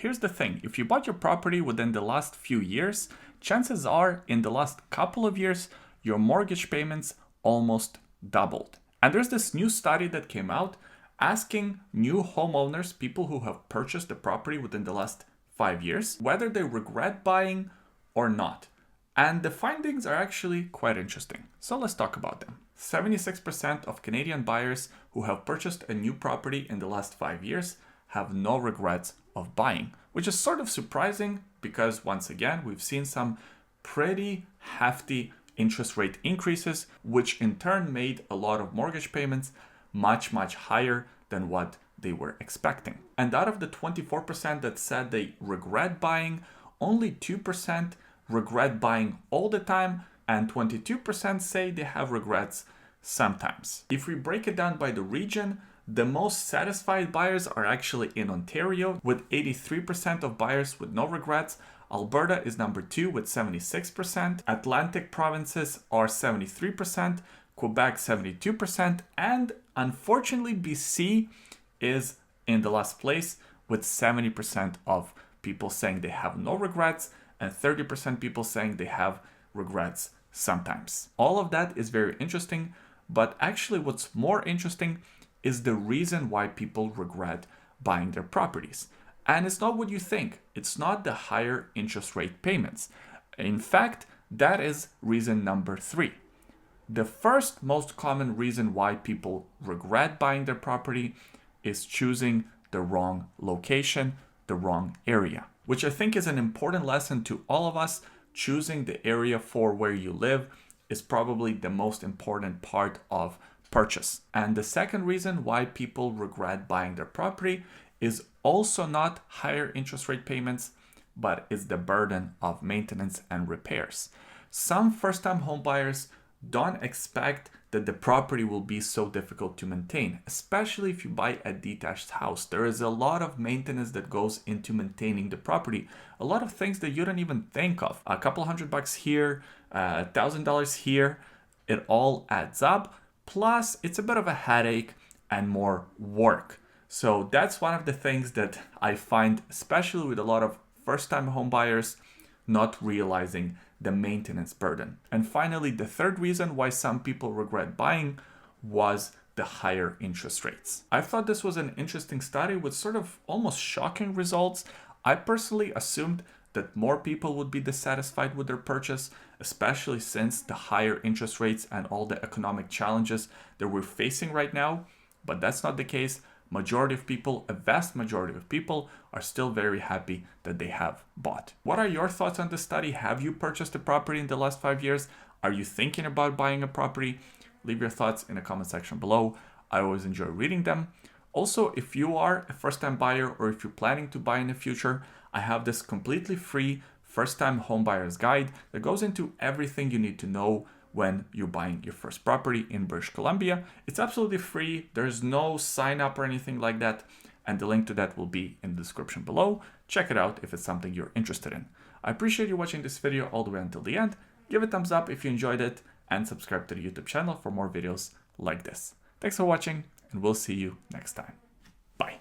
here's the thing. If you bought your property within the last few years, chances are in the last couple of years, your mortgage payments almost doubled. And there's this new study that came out asking new homeowners, people who have purchased a property within the last 5 years, whether they regret buying or not. And the findings are actually quite interesting. So let's talk about them. 76% of Canadian buyers who have purchased a new property in the last 5 years have no regrets of buying, which is sort of surprising because once again, we've seen some pretty hefty interest rate increases, which in turn made a lot of mortgage payments much higher than what they were expecting. And out of the 24% that said they regret buying, only 2% regret buying all the time, and 22% say they have regrets sometimes. If we break it down by the region, the most satisfied buyers are actually in Ontario with 83% of buyers with no regrets. Alberta is number 2 with 76%. Atlantic provinces are 73%, Quebec 72%, and unfortunately BC is in the last place with 70% of people saying they have no regrets and 30% people saying they have regrets sometimes. All of that is very interesting, but actually what's more interesting is the reason why people regret buying their properties. And it's not what you think. It's not the higher interest rate payments. In fact, that is reason number 3. The first most common reason why people regret buying their property is choosing the wrong location, the wrong area, which I think is an important lesson to all of us. Choosing the area for where you live is probably the most important part of purchase. And the second reason why people regret buying their property is also not higher interest rate payments, but it's the burden of maintenance and repairs. Some first-time home buyers don't expect that the property will be so difficult to maintain, especially if you buy a detached house. There is a lot of maintenance that goes into maintaining the property, a lot of things that you don't even think of. A couple $100 here, $1,000 here, it all adds up. Plus, it's a bit of a headache and more work. So that's one of the things that I find, especially with a lot of first-time home buyers, not realizing the maintenance burden. And finally, the third reason why some people regret buying was the higher interest rates. I thought this was an interesting study with sort of almost shocking results. I personally assumed that more people would be dissatisfied with their purchase, especially since the higher interest rates and all the economic challenges that we're facing right now. But that's not the case. Majority of people, a vast majority of people, are still very happy that they have bought. What are your thoughts on this study? Have you purchased a property in the last 5 years? Are you thinking about buying a property? Leave your thoughts in the comment section below. I always enjoy reading them. Also, if you are a first-time buyer or if you're planning to buy in the future, I have this completely free first-time home buyer's guide that goes into everything you need to know when you're buying your first property in British Columbia. It's absolutely free. There's no sign up or anything like that. And the link to that will be in the description below. Check it out if it's something you're interested in. I appreciate you watching this video all the way until the end. Give it a thumbs up if you enjoyed it and subscribe to the YouTube channel for more videos like this. Thanks for watching and we'll see you next time. Bye.